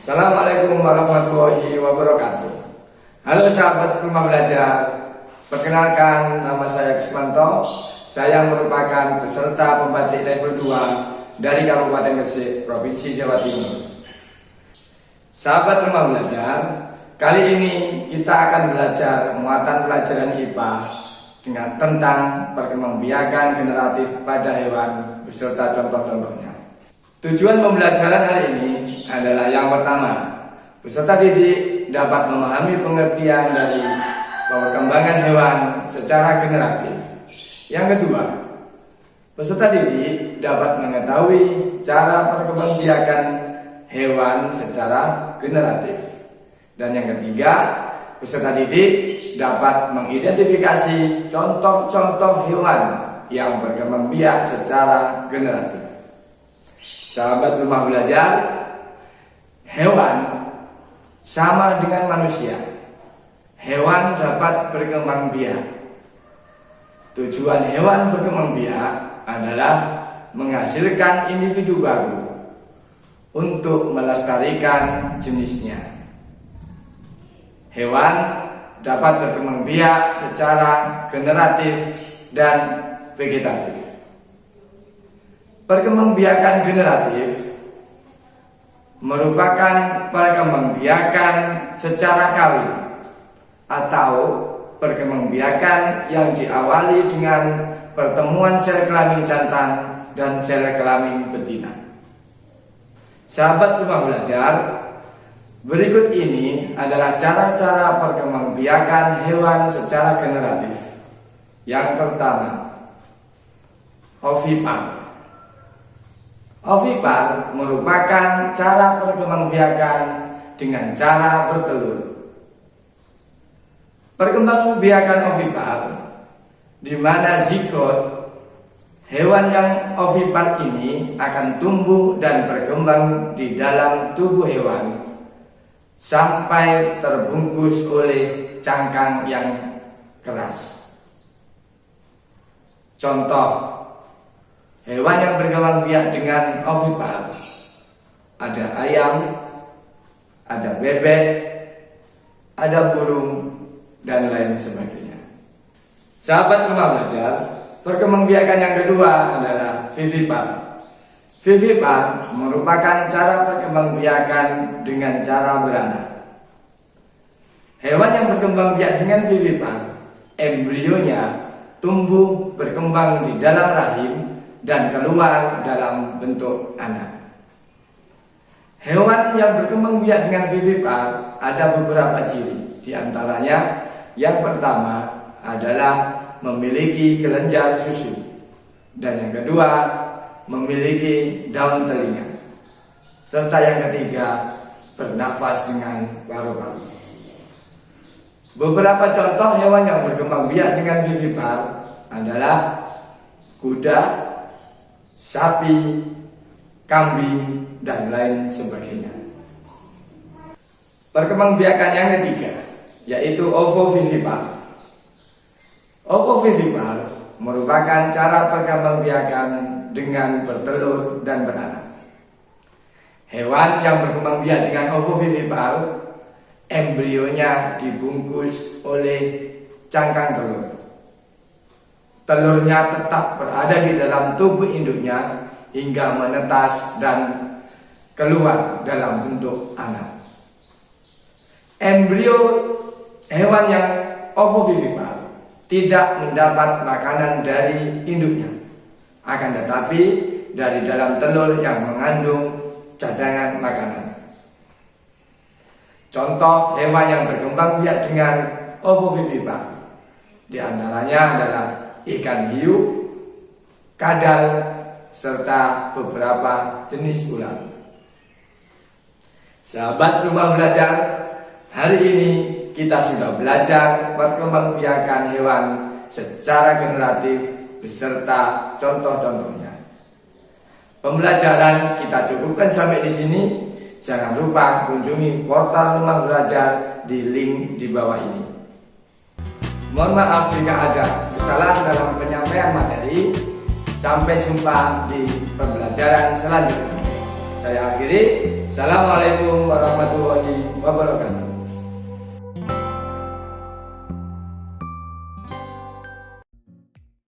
Assalamualaikum warahmatullahi wabarakatuh. Halo sahabat rumah belajar, perkenalkan nama saya Kismanto. Saya merupakan peserta pembatik level 2 dari Kabupaten Gresik, Provinsi Jawa Timur. Sahabat rumah belajar, kali ini kita akan belajar muatan pelajaran IPA dengan tentang perkembangbiakan generatif pada hewan beserta contoh-contohnya. Tujuan pembelajaran hari ini adalah yang pertama, peserta didik dapat memahami pengertian dari perkembangan hewan secara generatif. Yang kedua, peserta didik dapat mengetahui cara perkembangbiakan hewan secara generatif. Dan yang ketiga, peserta didik dapat mengidentifikasi contoh-contoh hewan yang berkembang biak secara generatif. Sahabat rumah belajar, hewan sama dengan manusia. Hewan dapat berkembang biak. Tujuan hewan berkembang biak adalah menghasilkan individu baru untuk melestarikan jenisnya. Hewan dapat berkembang biak secara generatif dan vegetatif. Perkembangbiakan generatif merupakan perkembangbiakan secara kawin atau perkembangbiakan yang diawali dengan pertemuan sel kelamin jantan dan sel kelamin betina. Sahabat rumah belajar, berikut ini adalah cara-cara perkembangbiakan hewan secara generatif. Yang pertama, ovipar. Ovipar merupakan cara perkembangbiakan dengan cara bertelur. Perkembangbiakan ovipar, di mana zigot hewan yang ovipar ini akan tumbuh dan berkembang di dalam tubuh hewan sampai terbungkus oleh cangkang yang keras. Contoh hewan yang berkembang biak dengan ovipar, ada ayam, ada bebek, ada burung, dan lain sebagainya. Sahabat rumah belajar, perkembangbiakan yang kedua adalah vivipar. Vivipar merupakan cara perkembangbiakan dengan cara beranak. Hewan yang berkembang biak dengan vivipar, embrionya tumbuh berkembang di dalam rahim dan keluar dalam bentuk anak. Hewan yang berkembang biak dengan vivipar ada beberapa ciri. Di antaranya, yang pertama adalah memiliki kelenjar susu, dan yang kedua memiliki daun telinga, serta yang ketiga bernafas dengan paru-paru. Beberapa contoh hewan yang berkembang biak dengan vivipar adalah kuda, sapi, kambing, dan lain sebagainya. Perkembangbiakan yang ketiga yaitu ovovivipar. Ovovivipar merupakan cara perkembangbiakan dengan bertelur dan beranak. Hewan yang berkembang biak dengan ovovivipar, embrionya dibungkus oleh cangkang telur. Telurnya tetap berada di dalam tubuh induknya hingga menetas dan keluar dalam bentuk anak. Embrio hewan yang ovovivipar tidak mendapat makanan dari induknya, akan tetapi dari dalam telur yang mengandung cadangan makanan. Contoh hewan yang berkembang biak dengan ovovivipar di antaranya adalah ikan hiu, kadal, serta beberapa jenis ular. Sahabat rumah belajar, hari ini kita sudah belajar perkembangbiakan hewan secara generatif beserta contoh-contohnya. Pembelajaran kita cukupkan sampai di sini. Jangan lupa kunjungi portal rumah belajar di link di bawah ini. Mohon maaf jika ada kesalahan dalam penyampaian materi. Sampai jumpa di pembelajaran selanjutnya. Saya akhiri. Assalamualaikum warahmatullahi wabarakatuh.